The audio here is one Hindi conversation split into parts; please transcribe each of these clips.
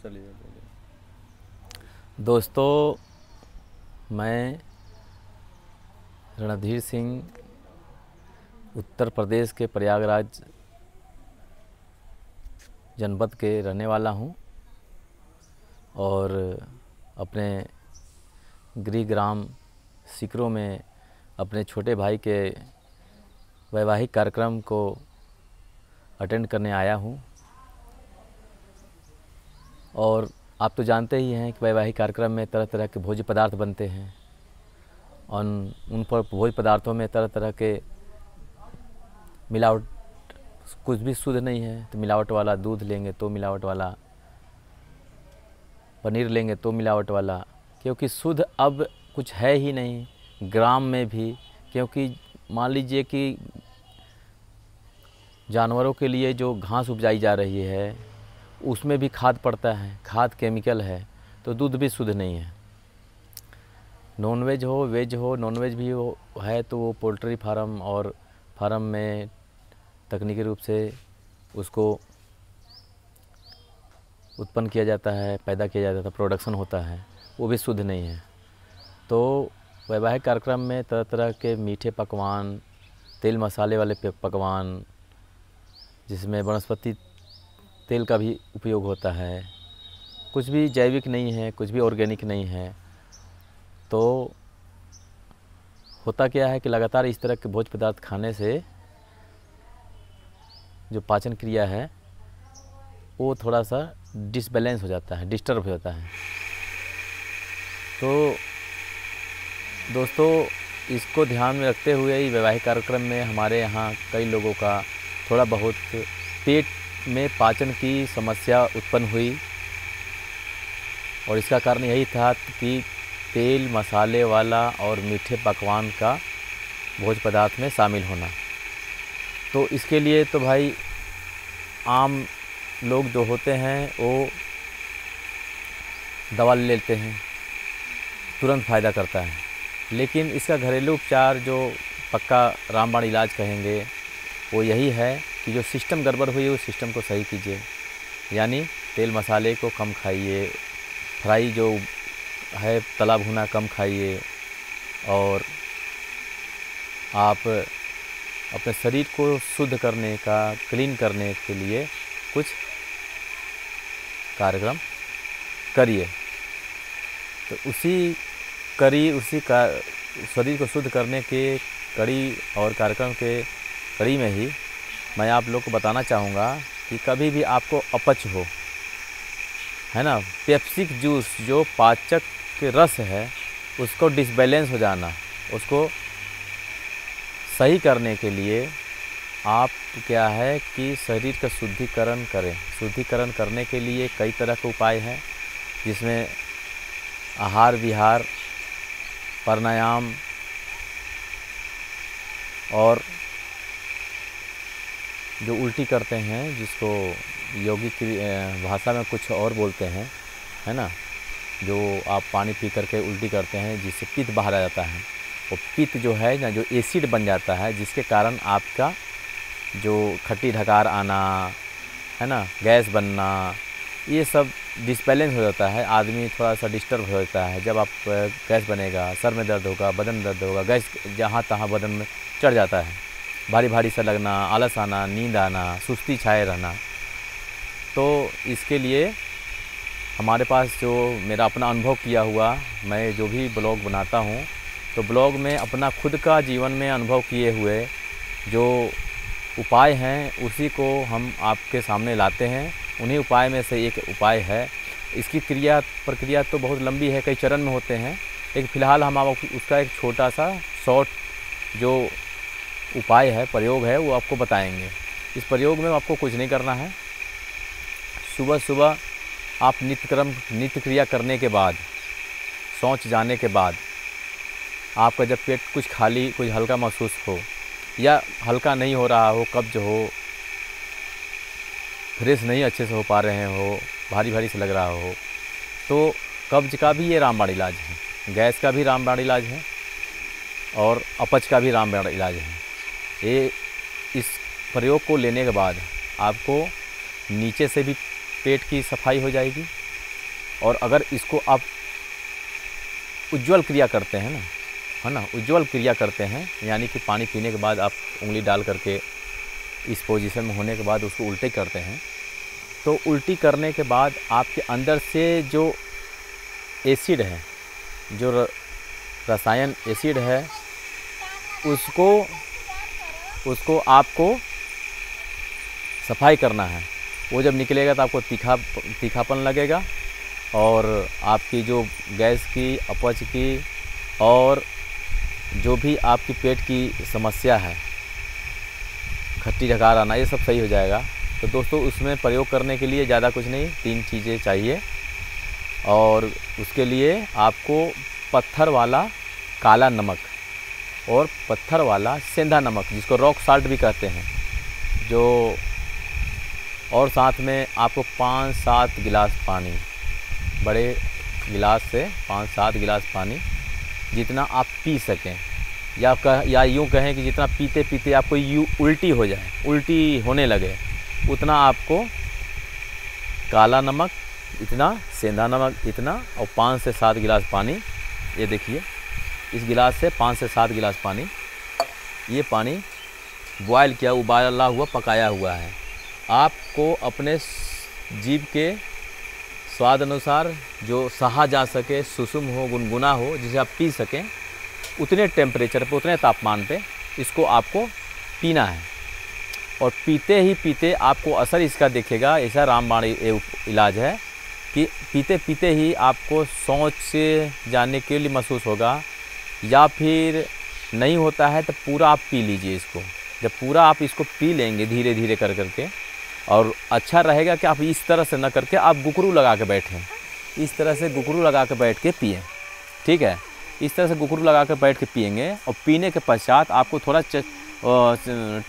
चलिए बोलिए। दोस्तों, मैं रणधीर सिंह उत्तर प्रदेश के प्रयागराज जनपद के रहने वाला हूँ और अपने गृह ग्राम सिकरों में अपने छोटे भाई के वैवाहिक कार्यक्रम को अटेंड करने आया हूँ। और आप तो जानते ही हैं कि वैवाहिक कार्यक्रम में तरह तरह के भोज्य पदार्थ बनते हैं और उन पर भोज्य पदार्थों में तरह तरह के मिलावट, कुछ भी शुद्ध नहीं है तो मिलावट वाला दूध लेंगे तो मिलावट वाला, पनीर लेंगे तो मिलावट वाला, क्योंकि शुद्ध अब कुछ है ही नहीं ग्राम में भी। क्योंकि मान लीजिए कि जानवरों के लिए जो घास उपजाई जा रही है उसमें भी खाद पड़ता है, खाद केमिकल है, तो दूध भी शुद्ध नहीं है। नॉनवेज हो, वेज हो, नॉनवेज भी हो है तो वो पोल्ट्री फार्म और फार्म में तकनीकी रूप से उसको उत्पन्न किया जाता है, पैदा किया जाता है, प्रोडक्शन होता है, वो भी शुद्ध नहीं है। तो वैवाहिक कार्यक्रम में तरह तरह के मीठे पकवान, तेल मसाले वाले पकवान, जिसमें वनस्पति तेल का भी उपयोग होता है, कुछ भी जैविक नहीं है, कुछ भी ऑर्गेनिक नहीं है। तो होता क्या है कि लगातार इस तरह के भोज्य पदार्थ खाने से जो पाचन क्रिया है वो थोड़ा सा डिसबैलेंस हो जाता है, डिस्टर्ब हो जाता है। तो दोस्तों, इसको ध्यान में रखते हुए ही वैवाहिक कार्यक्रम में हमारे यहाँ कई लोगों का थोड़ा बहुत पेट में पाचन की समस्या उत्पन्न हुई और इसका कारण यही था कि तेल मसाले वाला और मीठे पकवान का भोज्य पदार्थ में शामिल होना। तो इसके लिए तो भाई आम लोग जो होते हैं वो दवा ले लेते हैं, तुरंत फ़ायदा करता है। लेकिन इसका घरेलू उपचार जो पक्का रामबाण इलाज कहेंगे वो यही है कि जो सिस्टम गड़बड़ हुई है उस सिस्टम को सही कीजिए। यानी तेल मसाले को कम खाइए, फ्राई जो है तला भुना कम खाइए, और आप अपने शरीर को शुद्ध करने का, क्लीन करने के लिए कुछ कार्यक्रम करिए। तो उसी का शरीर को शुद्ध करने के कड़ी और कार्यक्रम के कड़ी में ही मैं आप लोग को बताना चाहूँगा कि कभी भी आपको अपच हो, है ना, पेप्सिक जूस जो पाचक के रस है उसको डिसबैलेंस हो जाना, उसको सही करने के लिए आप क्या है कि शरीर का शुद्धिकरण करें। शुद्धिकरण करने के लिए कई तरह के उपाय हैं, जिसमें आहार विहार, प्राणायाम और जो उल्टी करते हैं, जिसको योगिक भाषा में कुछ और बोलते हैं, है ना, जो आप पानी पी करके उल्टी करते हैं जिससे पित्त बाहर आ जाता है। वो पित्त जो है ना, जो एसिड बन जाता है, जिसके कारण आपका जो खट्टी ढकार आना, है ना, गैस बनना, ये सब डिसबैलेंस हो जाता है। आदमी थोड़ा सा डिस्टर्ब हो जाता है। जब आप गैस बनेगा, सर में दर्द होगा, बदन में दर्द होगा, गैस जहाँ तहाँ बदन में चढ़ जाता है, भारी भारी सा लगना, आलस आना, नींद आना, सुस्ती छाए रहना। तो इसके लिए हमारे पास जो मेरा अपना अनुभव किया हुआ, मैं जो भी ब्लॉग बनाता हूँ तो ब्लॉग में अपना खुद का जीवन में अनुभव किए हुए जो उपाय हैं उसी को हम आपके सामने लाते हैं। उन्हीं उपाय में से एक उपाय है। इसकी प्रक्रिया तो बहुत लंबी है, कई चरण में होते हैं, लेकिन फ़िलहाल हम आपको उसका एक छोटा सा शॉर्ट जो उपाय है, प्रयोग है, वो आपको बताएंगे। इस प्रयोग में आपको कुछ नहीं करना है। सुबह सुबह आप नित्य क्रिया करने के बाद, शौच जाने के बाद, आपका जब पेट कुछ खाली, कुछ हल्का महसूस हो या हल्का नहीं हो रहा हो, कब्ज हो, फ्रेश नहीं अच्छे से हो पा रहे हो, भारी भारी से लग रहा हो, तो कब्ज का भी ये रामबाण इलाज है, गैस का भी रामबाण इलाज है और अपच का भी रामबाण इलाज है। ये इस प्रयोग को लेने के बाद आपको नीचे से भी पेट की सफाई हो जाएगी और अगर इसको आप उज्ज्वल क्रिया करते हैं ना, है ना, उज्ज्वल क्रिया करते हैं, यानी कि पानी पीने के बाद आप उंगली डाल करके इस पोजीशन में होने के बाद उसको उल्टी करते हैं, तो उल्टी करने के बाद आपके अंदर से जो एसिड है, जो रसायन एसिड है, उसको आपको सफाई करना है। वो जब निकलेगा तो आपको तीखापन लगेगा और आपकी जो गैस की, अपच की और जो भी आपकी पेट की समस्या है, खट्टी डकार आना, ये सब सही हो जाएगा। तो दोस्तों उसमें प्रयोग करने के लिए ज़्यादा कुछ नहीं, 3 चीज़ें चाहिए और उसके लिए आपको पत्थर वाला काला नमक और पत्थर वाला सेंधा नमक, जिसको रॉक साल्ट भी कहते हैं, जो, और साथ में आपको 5-7 गिलास पानी, बड़े गिलास से 5-7 गिलास पानी, जितना आप पी सकें, या यूँ कहें कि जितना पीते पीते आपको उल्टी हो जाए, उल्टी होने लगे, उतना आपको काला नमक इतना, सेंधा नमक इतना और 5 से 7 गिलास पानी। ये देखिए इस गिलास से 5 से 7 गिलास पानी, ये पानी बॉयल किया, उबाला हुआ, पकाया हुआ है। आपको अपने जीभ के स्वाद अनुसार जो सहा जा सके, सुसुम हो, गुनगुना हो, जिसे आप पी सकें, उतने टेम्परेचर पे, उतने तापमान पे इसको आपको पीना है। और पीते ही पीते आपको असर इसका दिखेगा। ऐसा रामबाण इलाज है कि पीते पीते ही आपको सोच से जाने के लिए महसूस होगा, या फिर नहीं होता है तो पूरा आप पी लीजिए इसको। जब पूरा आप इसको पी लेंगे धीरे धीरे कर करके, और अच्छा रहेगा कि आप इस तरह से न करके आप गुकरू लगा के बैठें, इस तरह से गुकरू लगा के बैठ के पिएँ, ठीक है। इस तरह से गुकरू लगा कर बैठ के पिएंगे और पीने के पश्चात आपको थोड़ा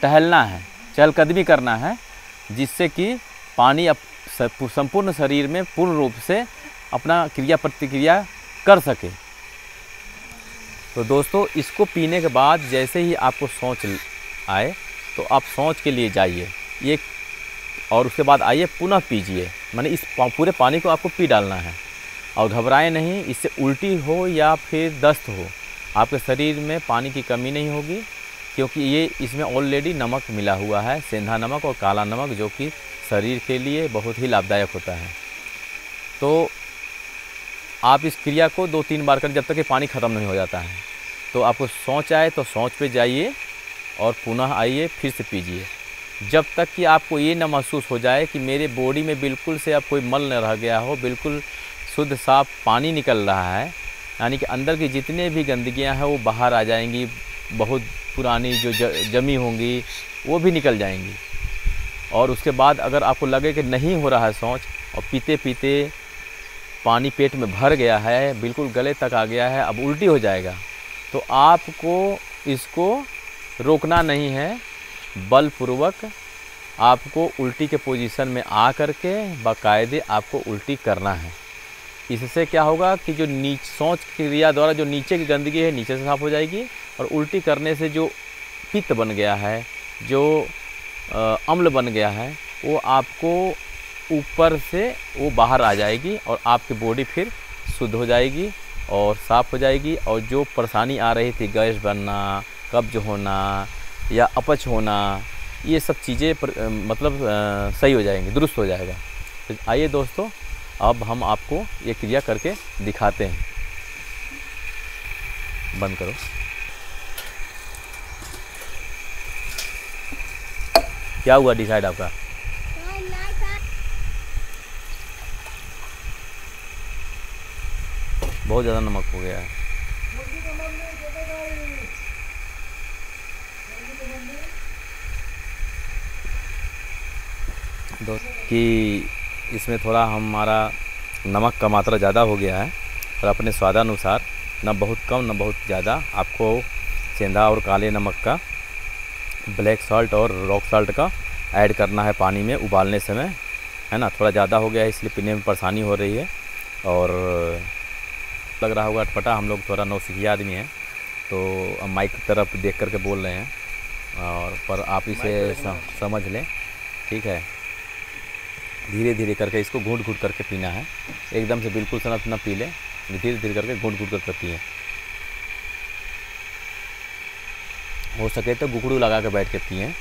टहलना है, चहलकदमी करना है, जिससे कि पानी संपूर्ण शरीर में पूर्ण रूप से अपना क्रिया प्रतिक्रिया कर सके। तो दोस्तों इसको पीने के बाद जैसे ही आपको सोच आए तो आप सोच के लिए जाइए ये, और उसके बाद आइए पुनः पीजिए, माने इस पूरे पानी को आपको पी डालना है। और घबराएं नहीं, इससे उल्टी हो या फिर दस्त हो, आपके शरीर में पानी की कमी नहीं होगी, क्योंकि ये इसमें ऑलरेडी नमक मिला हुआ है, सेंधा नमक और काला नमक, जो कि शरीर के लिए बहुत ही लाभदायक होता है। तो आप इस क्रिया को 2-3 बार करें, जब तक कि पानी ख़त्म नहीं हो जाता है। तो आपको सोच आए तो सोच पे जाइए और पुनः आइए, फिर से पीजिए, जब तक कि आपको ये न महसूस हो जाए कि मेरे बॉडी में बिल्कुल से अब कोई मल न रह गया हो, बिल्कुल शुद्ध साफ पानी निकल रहा है, यानी कि अंदर की जितने भी गंदगियां हैं वो बाहर आ जाएंगी, बहुत पुरानी जो जमी होंगी वो भी निकल जाएंगी। और उसके बाद अगर आपको लगे कि नहीं हो रहा है सोच, और पीते पीते पानी पेट में भर गया है, बिल्कुल गले तक आ गया है, अब उल्टी हो जाएगा, तो आपको इसको रोकना नहीं है, बलपूर्वक आपको उल्टी के पोजीशन में आ करके बाकायदे आपको उल्टी करना है। इससे क्या होगा कि जो सोच क्रिया द्वारा जो नीचे की गंदगी है नीचे से साफ हो जाएगी, और उल्टी करने से जो पित्त बन गया है, जो अम्ल बन गया है, वो आपको ऊपर से वो बाहर आ जाएगी और आपकी बॉडी फिर शुद्ध हो जाएगी और साफ़ हो जाएगी। और जो परेशानी आ रही थी, गैस बनना, कब्ज होना या अपच होना, ये सब चीज़ें मतलब सही हो जाएंगी, दुरुस्त हो जाएगा। तो आइए दोस्तों, अब हम आपको ये क्रिया करके दिखाते हैं। बंद करो। क्या हुआ डिसाइड आपका? बहुत ज़्यादा नमक हो गया है। कि इसमें थोड़ा हमारा नमक का मात्रा ज़्यादा हो गया है, और अपने स्वादानुसार, न बहुत कम न बहुत ज़्यादा, आपको सेंधा और काले नमक का, ब्लैक सॉल्ट और रॉक सॉल्ट का ऐड करना है पानी में उबालने समय, है ना। थोड़ा ज़्यादा हो गया है इसलिए पीने में परेशानी हो रही है, और लग रहा होगा अटपटा, हम लोग थोड़ा नौसिखिया आदमी हैं तो माइक की तरफ देख करके बोल रहे हैं, और पर आप इसे समझ लें, ठीक है। धीरे धीरे करके इसको घूट घूट करके पीना है, एकदम से बिल्कुल सनत ना पी लें, धीरे धीरे करके घूट घूट करके पिएँ। हो सके तो गुगड़ू लगा के बैठ के पिएँ।